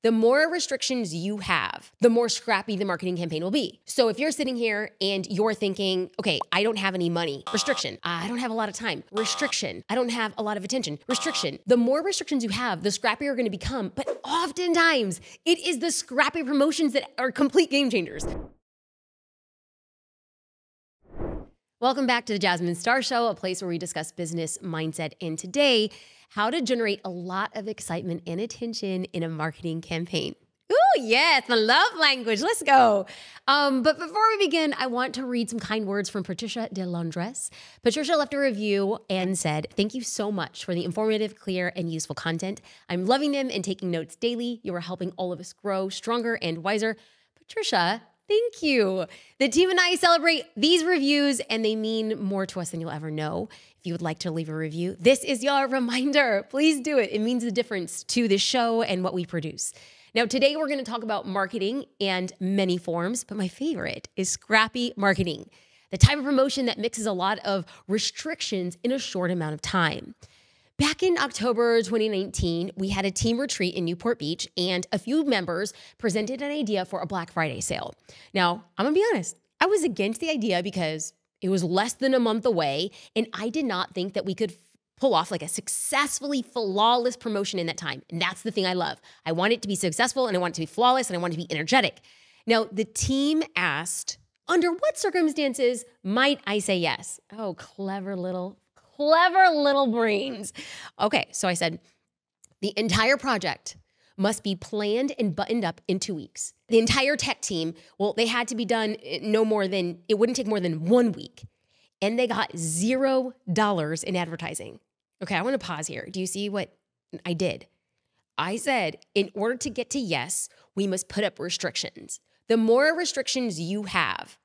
The more restrictions you have, the more scrappy the marketing campaign will be. So if you're sitting here and you're thinking, okay, I don't have any money, restriction. I don't have a lot of time, restriction. I don't have a lot of attention, restriction. The more restrictions you have, the scrappier you're gonna become. But oftentimes, it is the scrappy promotions that are complete game changers. Welcome back to the Jasmine Star Show, a place where we discuss business mindset, and today, how to generate a lot of excitement and attention in a marketing campaign. Ooh, yes, my love language. Let's go. But before we begin, I want to read some kind words from Patricia de Londres. Patricia left a review and said, "Thank you so much for the informative, clear, and useful content. I'm loving them and taking notes daily. You are helping all of us grow stronger and wiser." Patricia, thank you. The team and I celebrate these reviews, and they mean more to us than you'll ever know. If you would like to leave a review, this is your reminder. Please do it. It means the difference to the show and what we produce. Now, today we're going to talk about marketing and many forms, but my favorite is scrappy marketing, the type of promotion that mixes a lot of restrictions in a short amount of time. Back in October 2019, we had a team retreat in Newport Beach, and a few members presented an idea for a Black Friday sale. Now, I'm gonna be honest, I was against the idea because it was less than a month away, and I did not think that we could pull off like a successfully flawless promotion in that time. And that's the thing I love. I want it to be successful, and I want it to be flawless, and I want it to be energetic. Now, the team asked, under what circumstances might I say yes? Oh, clever little brains. Okay, so I said, the entire project must be planned and buttoned up in 2 weeks. The entire tech team, well, they had to be done it wouldn't take more than 1 week. And they got $0 in advertising. Okay, I want to pause here. Do you see what I did? I said, in order to get to yes, we must put up restrictions. The more restrictions you have,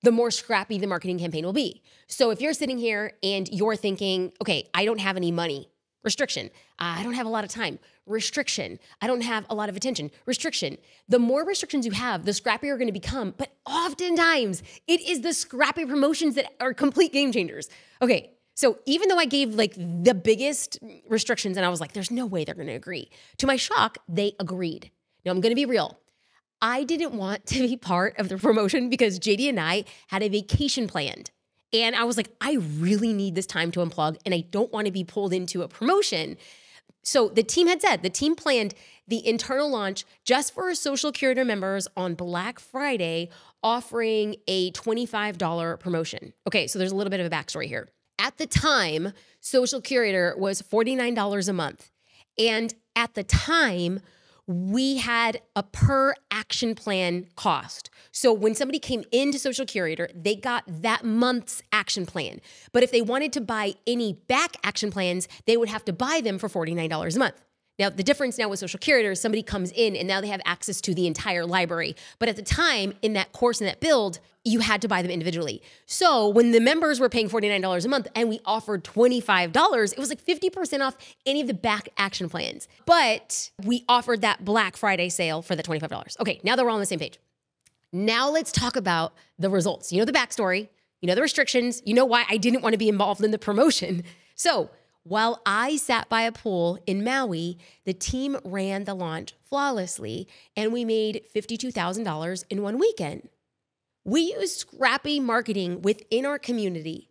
the more scrappy the marketing campaign will be. So if you're sitting here and you're thinking, okay, I don't have any money, restriction. I don't have a lot of time, restriction. I don't have a lot of attention, restriction. The more restrictions you have, the scrappier you're gonna become. But oftentimes, it is the scrappy promotions that are complete game changers. Okay, so even though I gave like the biggest restrictions and I was like, there's no way they're gonna agree. To my shock, they agreed. Now I'm gonna be real. I didn't want to be part of the promotion because JD and I had a vacation planned. And I was like, I really need this time to unplug and I don't want to be pulled into a promotion. So the team had said, the team planned the internal launch just for social curator members on Black Friday, offering a $25 promotion. Okay, so there's a little bit of a backstory here. At the time, social curator was $49 a month. And at the time, we had a per action plan cost. So when somebody came into Social Curator, they got that month's action plan. But if they wanted to buy any back action plans, they would have to buy them for $49 a month. Now, the difference now with Social Curator is somebody comes in and now they have access to the entire library. But at the time, in that course, in that build, you had to buy them individually. So when the members were paying $49 a month and we offered $25, it was like 50% off any of the back action plans. But we offered that Black Friday sale for the $25. Okay, now that we're all on the same page. Now let's talk about the results. You know the backstory, you know the restrictions, you know why I didn't want to be involved in the promotion. So while I sat by a pool in Maui, the team ran the launch flawlessly and we made $52,000 in one weekend. We used scrappy marketing within our community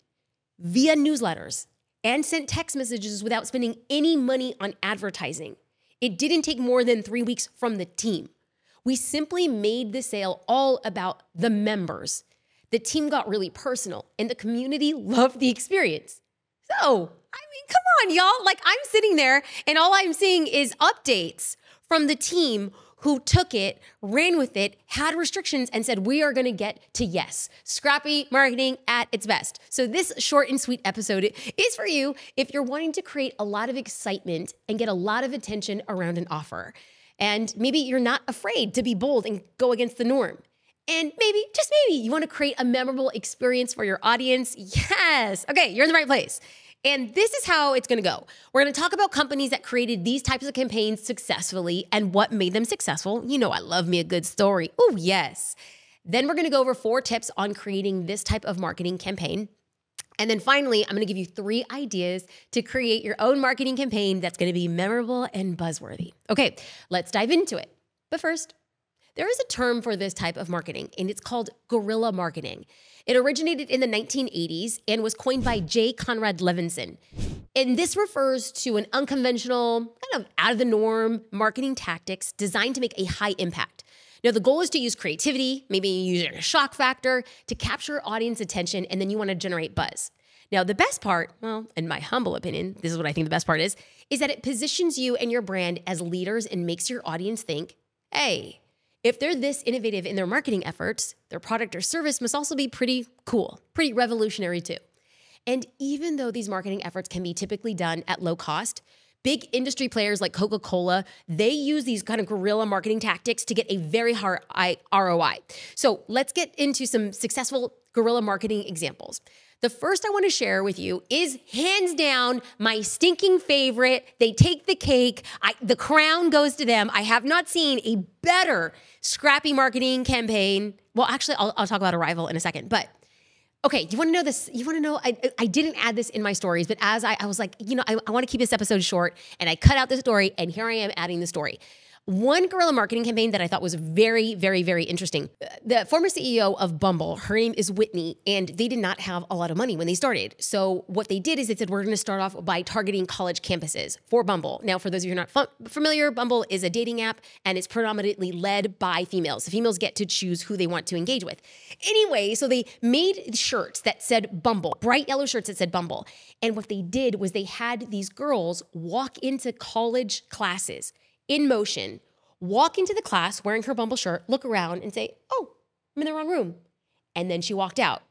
via newsletters and sent text messages without spending any money on advertising. It didn't take more than 3 weeks from the team. We simply made the sale all about the members. The team got really personal and the community loved the experience. So, I mean, come on, y'all. Like, I'm sitting there and all I'm seeing is updates from the team who took it, ran with it, had restrictions, and said, we are gonna get to yes. Scrappy marketing at its best. So this short and sweet episode is for you if you're wanting to create a lot of excitement and get a lot of attention around an offer. And maybe you're not afraid to be bold and go against the norm. And maybe, just maybe, you wanna create a memorable experience for your audience. Yes, okay, you're in the right place. And this is how it's gonna go. We're gonna talk about companies that created these types of campaigns successfully and what made them successful. You know I love me a good story. Oh, yes. Then we're gonna go over 4 tips on creating this type of marketing campaign. And then finally, I'm going to give you 3 ideas to create your own marketing campaign that's going to be memorable and buzzworthy. Okay, let's dive into it. But first, there is a term for this type of marketing, and it's called guerrilla marketing. It originated in the 1980s and was coined by J. Conrad Levinson. And this refers to an unconventional, kind of out of the norm marketing tactics designed to make a high impact. Now, the goal is to use creativity, maybe using a shock factor to capture audience attention, and then you want to generate buzz. Now, the best part, well, in my humble opinion, this is what I think the best part is that it positions you and your brand as leaders and makes your audience think, hey, if they're this innovative in their marketing efforts, their product or service must also be pretty cool, pretty revolutionary too. And even though these marketing efforts can be typically done at low cost, big industry players like Coca-Cola, they use these kind of guerrilla marketing tactics to get a very high ROI. So let's get into some successful guerrilla marketing examples. The first I want to share with you is hands down my stinking favorite. They take the cake. The crown goes to them. I have not seen a better scrappy marketing campaign. Well, actually, I'll talk about a rival in a second, but okay, you want to know this? You want to know, I didn't add this in my stories, but as I was like, I want to keep this episode short, and I cut out the story, and here I am adding the story. One guerrilla marketing campaign that I thought was very, very, very interesting. The former CEO of Bumble, her name is Whitney, and they did not have a lot of money when they started. So what they did is they said, we're going to start off by targeting college campuses for Bumble. Now, for those of you who are not familiar, Bumble is a dating app, and it's predominantly led by females. The females get to choose who they want to engage with. Anyway, so they made shirts that said Bumble, bright yellow shirts that said Bumble. And what they did was they had these girls walk into college classes in motion, walk into the class wearing her Bumble shirt, look around and say, oh, I'm in the wrong room. And then she walked out.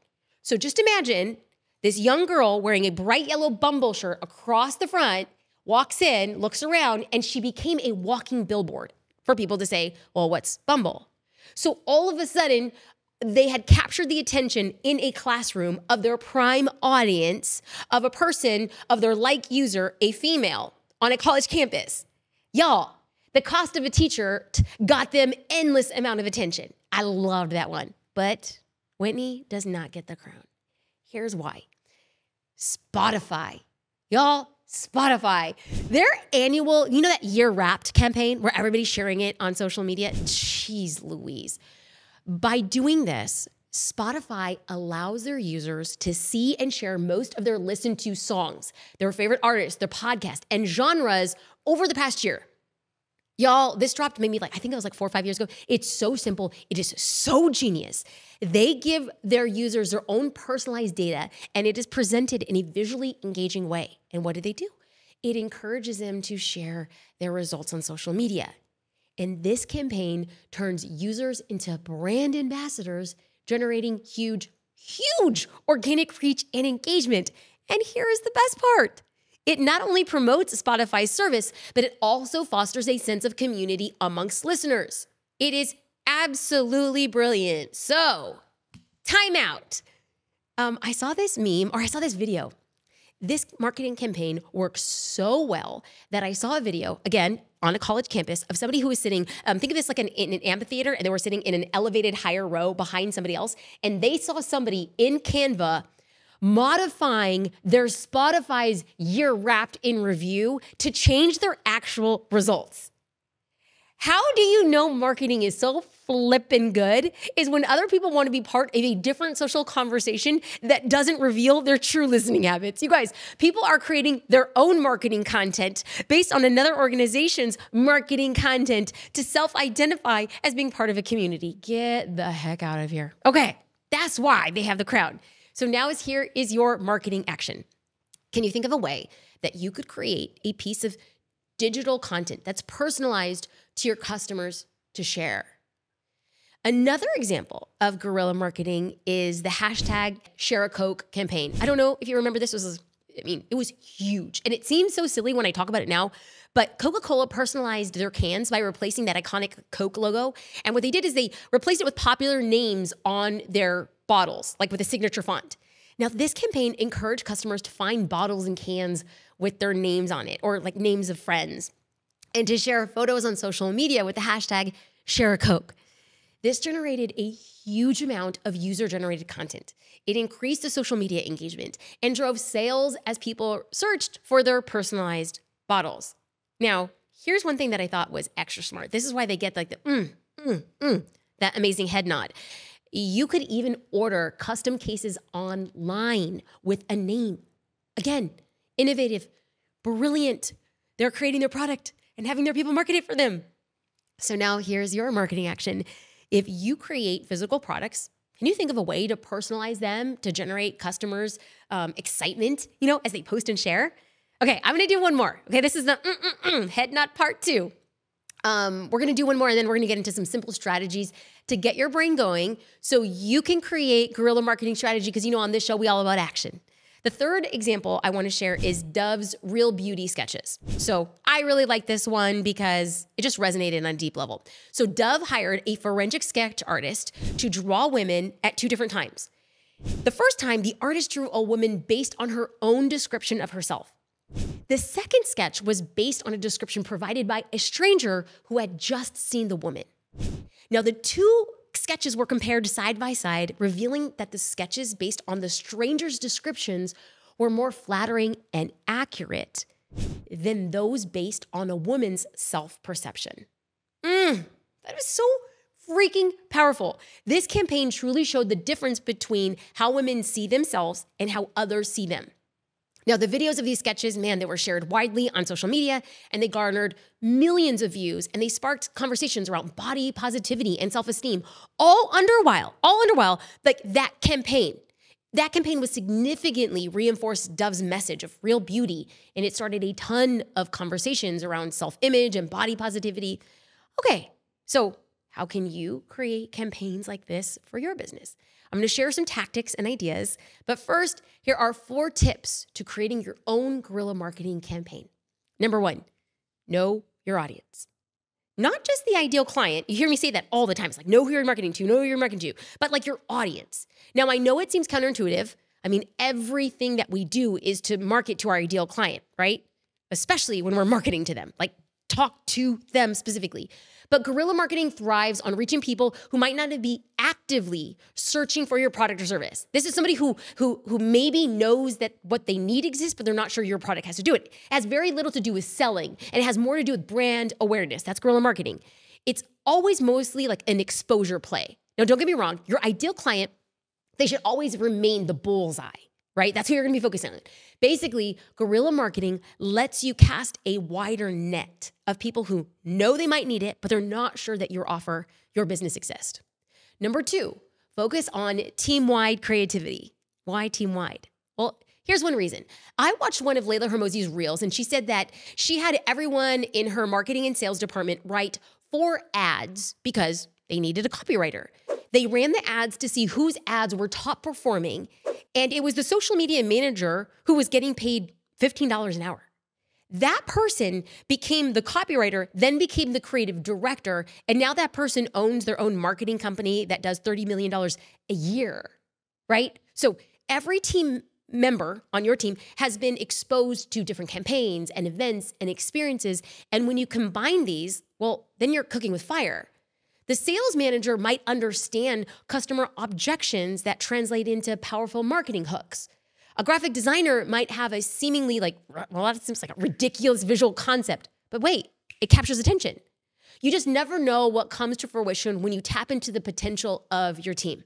So just imagine this young girl wearing a bright yellow Bumble shirt across the front, walks in, looks around, and she became a walking billboard for people to say, well, what's Bumble? So all of a sudden, they had captured the attention in a classroom of their prime audience of a person, of their like user, a female on a college campus. Y'all, the cost of a teacher got them endless amount of attention. I loved that one. But Whitney does not get the crown. Here's why. Spotify. Y'all, Spotify. Their annual, that Year Wrapped campaign where everybody's sharing it on social media? Jeez Louise. By doing this, Spotify allows their users to see and share most of their listened to songs, their favorite artists, their podcast, and genres over the past year. Y'all, this dropped maybe I think it was 4 or 5 years ago. It's so simple. It is so genius. They give their users their own personalized data, and it is presented in a visually engaging way. And what do? It encourages them to share their results on social media. And this campaign turns users into brand ambassadors, generating huge organic reach and engagement. And here is the best part. It not only promotes Spotify's service, but it also fosters a sense of community amongst listeners. It is absolutely brilliant. So, time out. I saw this meme, or I saw this video. This marketing campaign works so well that I saw a video, again, on a college campus of somebody who was sitting, think of this like in an amphitheater, and they were sitting in an elevated higher row behind somebody else, and they saw somebody in Canva modifying their Spotify's Year Wrapped in review to change their actual results. How do you know marketing is so flippin' good? Is when other people want to be part of a different social conversation that doesn't reveal their true listening habits. You guys, people are creating their own marketing content based on another organization's marketing content to self-identify as being part of a community. Get the heck out of here. Okay, that's why they have the crown. So now here is your marketing action. Can you think of a way that you could create a piece of digital content that's personalized to your customers to share? Another example of guerrilla marketing is the hashtag Share a Coke campaign. I don't know if you remember this. It was huge. And it seems so silly when I talk about it now, but Coca-Cola personalized their cans by replacing that iconic Coke logo. And what they did is they replaced it with popular names on their bottles, like with a signature font. Now, this campaign encouraged customers to find bottles and cans with their names on it, or like names of friends, and to share photos on social media with the hashtag Share a Coke. This generated a huge amount of user-generated content. It increased the social media engagement and drove sales as people searched for their personalized bottles. Now, here's one thing that I thought was extra smart. This is why they get like that amazing head nod. You could even order custom cases online with a name. Again, innovative, brilliant. They're creating their product and having their people market it for them. So now here's your marketing action. If you create physical products, can you think of a way to personalize them to generate customers' excitement, as they post and share? Okay, I'm gonna do one more. Okay, this is the head nod part 2. We're gonna do one more and then we're gonna get into some simple strategies to get your brain going so you can create guerrilla marketing strategy because on this show, we all about action. The third example I want to share is Dove's Real Beauty sketches. So I really like this one because it just resonated on a deep level. So Dove hired a forensic sketch artist to draw women at 2 different times. The first time, the artist drew a woman based on her own description of herself. The second sketch was based on a description provided by a stranger who had just seen the woman. Now, the 2 sketches were compared side by side, revealing that the sketches based on the stranger's descriptions were more flattering and accurate than those based on a woman's self-perception. That is so freaking powerful. This campaign truly showed the difference between how women see themselves and how others see them. Now, the videos of these sketches, they were shared widely on social media and they garnered millions of views and they sparked conversations around body positivity and self-esteem, all under a while, like that campaign. That campaign was significantly reinforced Dove's message of real beauty, and it started a ton of conversations around self-image and body positivity. Okay, so how can you create campaigns like this for your business? I'm going to share some tactics and ideas, but first, here are 4 tips to creating your own guerrilla marketing campaign. Number 1, know your audience. Not just the ideal client. You hear me say that all the time. It's like, know who you're marketing to, but like your audience. Now, I know it seems counterintuitive. Everything that we do is to market to our ideal client, right? Especially when we're marketing to them, like talk to them specifically. But guerrilla marketing thrives on reaching people who might not be actively searching for your product or service. This is somebody who maybe knows that what they need exists, but they're not sure your product has to do it. It has very little to do with selling, and it has more to do with brand awareness. That's guerrilla marketing. It's always mostly like an exposure play. Now, don't get me wrong. Your ideal client, they should always remain the bullseye, right? That's who you're going to be focusing on. Basically, guerrilla marketing lets you cast a wider net of people who know they might need it, but they're not sure that your offer, your business exists. Number 2, focus on team-wide creativity. Why team-wide? Well, here's one reason. I watched one of Layla Hermosi's reels, and she said that she had everyone in her marketing and sales department write 4 ads because they needed a copywriter. They ran the ads to see whose ads were top performing, and it was the social media manager who was getting paid $15 an hour. That person became the copywriter, then became the creative director, and now that person owns their own marketing company that does $30 million a year, right? So every team member on your team has been exposed to different campaigns and events and experiences, and when you combine these, well, then you're cooking with fire. The sales manager might understand customer objections that translate into powerful marketing hooks. A graphic designer might have a seemingly it seems like a ridiculous visual concept, but wait, it captures attention. You just never know what comes to fruition when you tap into the potential of your team.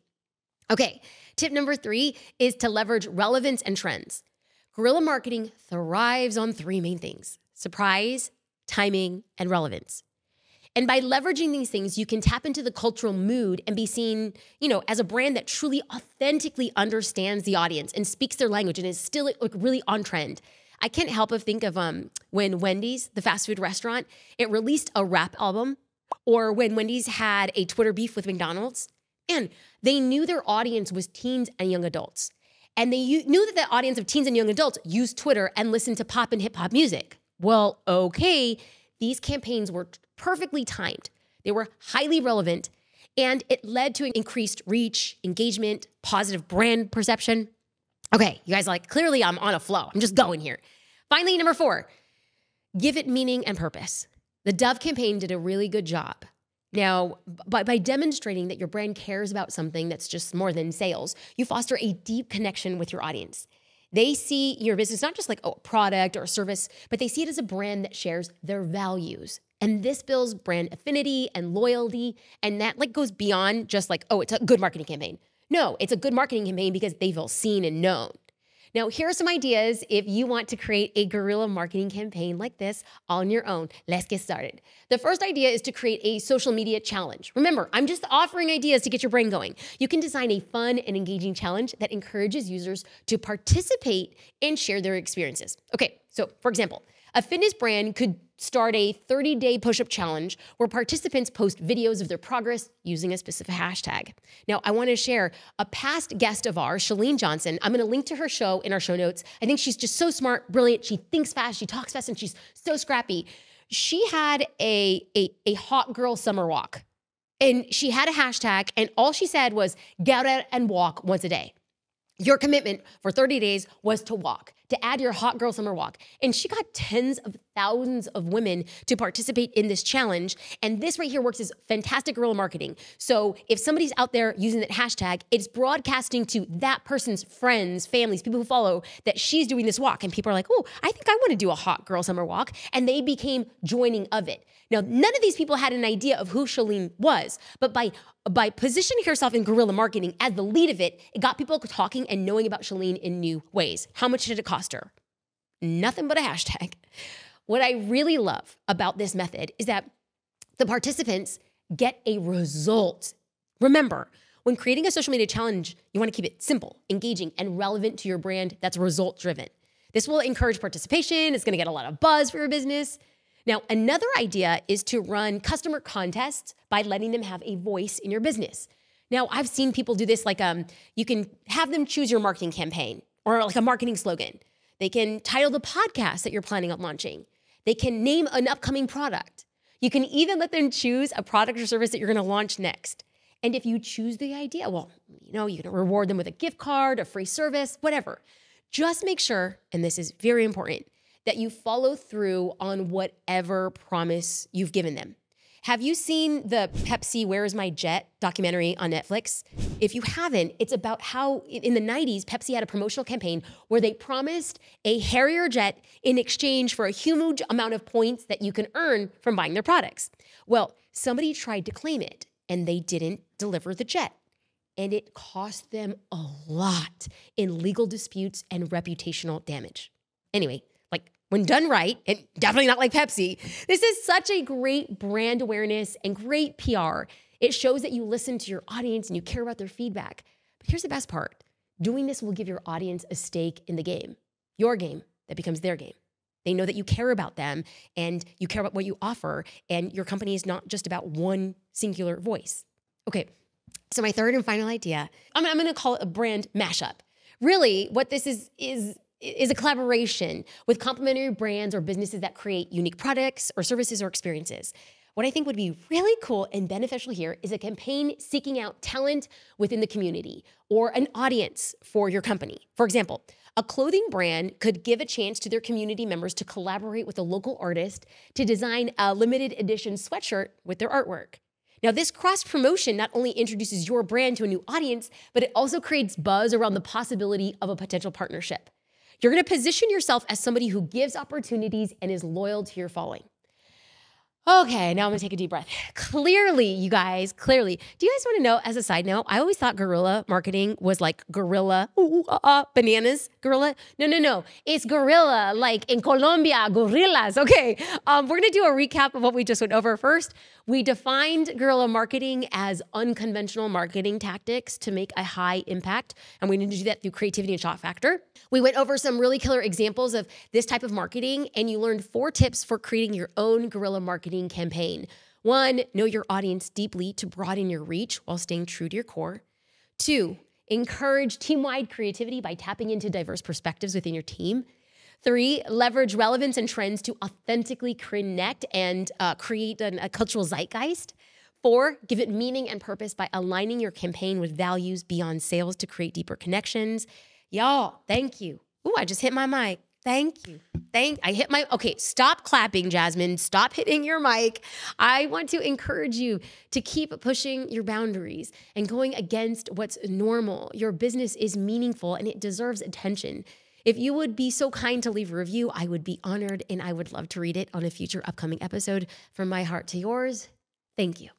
Okay, tip number 3 is to leverage relevance and trends. Guerrilla marketing thrives on 3 main things: surprise, timing, and relevance. And by leveraging these things, you can tap into the cultural mood and be seen, as a brand that truly authentically understands the audience and speaks their language and is still really on trend. I can't help but think of when Wendy's, the fast food restaurant, it released a rap album, or when Wendy's had a Twitter beef with McDonald's, and they knew their audience was teens and young adults. And they knew that the audience of teens and young adults used Twitter and listened to pop and hip hop music. Well, okay, these campaigns were perfectly timed. They were highly relevant, and it led to increased reach, engagement, positive brand perception. Okay, you guys clearly I'm on a flow. I'm just going here. Finally, number 4, give it meaning and purpose. The Dove campaign did a really good job Now, by demonstrating that your brand cares about something that's just more than sales, you foster a deep connection with your audience. They see your business not just like a product or a service, but they see it as a brand that shares their values. And this builds brand affinity and loyalty. And that like goes beyond just like, oh, it's a good marketing campaign. No, it's a good marketing campaign because they feel seen and known. Now, here are some ideas if you want to create a guerrilla marketing campaign like this on your own. Let's get started. The first idea is to create a social media challenge. Remember, I'm just offering ideas to get your brain going. You can design a fun and engaging challenge that encourages users to participate and share their experiences. Okay, so for example, a fitness brand could start a 30-day push-up challenge where participants post videos of their progress using a specific hashtag. Now, I want to share a past guest of ours, Chalene Johnson. I'm going to link to her show in our show notes. I think she's just so smart, brilliant. She thinks fast, she talks fast, and she's so scrappy. She had a hot girl summer walk, and she had a hashtag, and all she said was, get out and walk once a day. Your commitment for 30 days was to walk, to add your hot girl summer walk. And she got tens of thousands of women to participate in this challenge. And this right here works as fantastic guerrilla marketing. So if somebody's out there using that hashtag, it's broadcasting to that person's friends, families, people who follow that she's doing this walk. And people are like, oh, I think I want to do a hot girl summer walk. And they became joining of it. Now, none of these people had an idea of who Chalene was, but by positioning herself in guerrilla marketing as the lead of it, it got people talking and knowing about Chalene in new ways. How much did it cost her? Nothing but a hashtag. What I really love about this method is that the participants get a result. Remember, when creating a social media challenge, you want to keep it simple, engaging, and relevant to your brand that's result-driven. This will encourage participation. It's going to get a lot of buzz for your business. Now, another idea is to run customer contests by letting them have a voice in your business. Now, I've seen people do this like you can have them choose your marketing campaign or like a marketing slogan. They can title the podcast that you're planning on launching. They can name an upcoming product. You can even let them choose a product or service that you're going to launch next. And if you choose the idea, well, you can reward them with a gift card, a free service, whatever. Just make sure, and this is very important, that you follow through on whatever promise you've given them. Have you seen the Pepsi Where Is My Jet documentary on Netflix? If you haven't, it's about how in the 90s, Pepsi had a promotional campaign where they promised a Harrier jet in exchange for a huge amount of points that you can earn from buying their products. Well, somebody tried to claim it and they didn't deliver the jet. And it cost them a lot in legal disputes and reputational damage. Anyway, when done right, and definitely not like Pepsi, this is such a great brand awareness and great PR. It shows that you listen to your audience and you care about their feedback. But here's the best part. Doing this will give your audience a stake in the game, your game that becomes their game. They know that you care about them and you care about what you offer, and your company is not just about one singular voice. Okay, so my third and final idea, I'm going to call it a brand mashup. Really, what this is a collaboration with complementary brands or businesses that create unique products or services or experiences. What I think would be really cool and beneficial here is a campaign seeking out talent within the community or an audience for your company. For example, a clothing brand could give a chance to their community members to collaborate with a local artist to design a limited edition sweatshirt with their artwork. Now, this cross-promotion not only introduces your brand to a new audience, but it also creates buzz around the possibility of a potential partnership. You're going to position yourself as somebody who gives opportunities and is loyal to your following. Okay, now I'm going to take a deep breath. Clearly, you guys, do you guys want to know, as a side note, I always thought guerrilla marketing was like gorilla, bananas, gorilla. No. It's gorilla, like in Colombia, gorillas. Okay, we're going to do a recap of what we just went over. First, we defined guerrilla marketing as unconventional marketing tactics to make a high impact, and we're going to do that through creativity and shock factor. We went over some really killer examples of this type of marketing, and you learned 4 tips for creating your own guerrilla marketing campaign. 1, know your audience deeply to broaden your reach while staying true to your core. 2, encourage team-wide creativity by tapping into diverse perspectives within your team. 3, leverage relevance and trends to authentically connect and create a cultural zeitgeist. 4, give it meaning and purpose by aligning your campaign with values beyond sales to create deeper connections. Y'all, thank you. Ooh, I just hit my mic. Thank you. Okay, stop clapping, Jasmine. Stop hitting your mic. I want to encourage you to keep pushing your boundaries and going against what's normal. Your business is meaningful and it deserves attention. If you would be so kind to leave a review, I would be honored and I would love to read it on a future upcoming episode. From my heart to yours, thank you.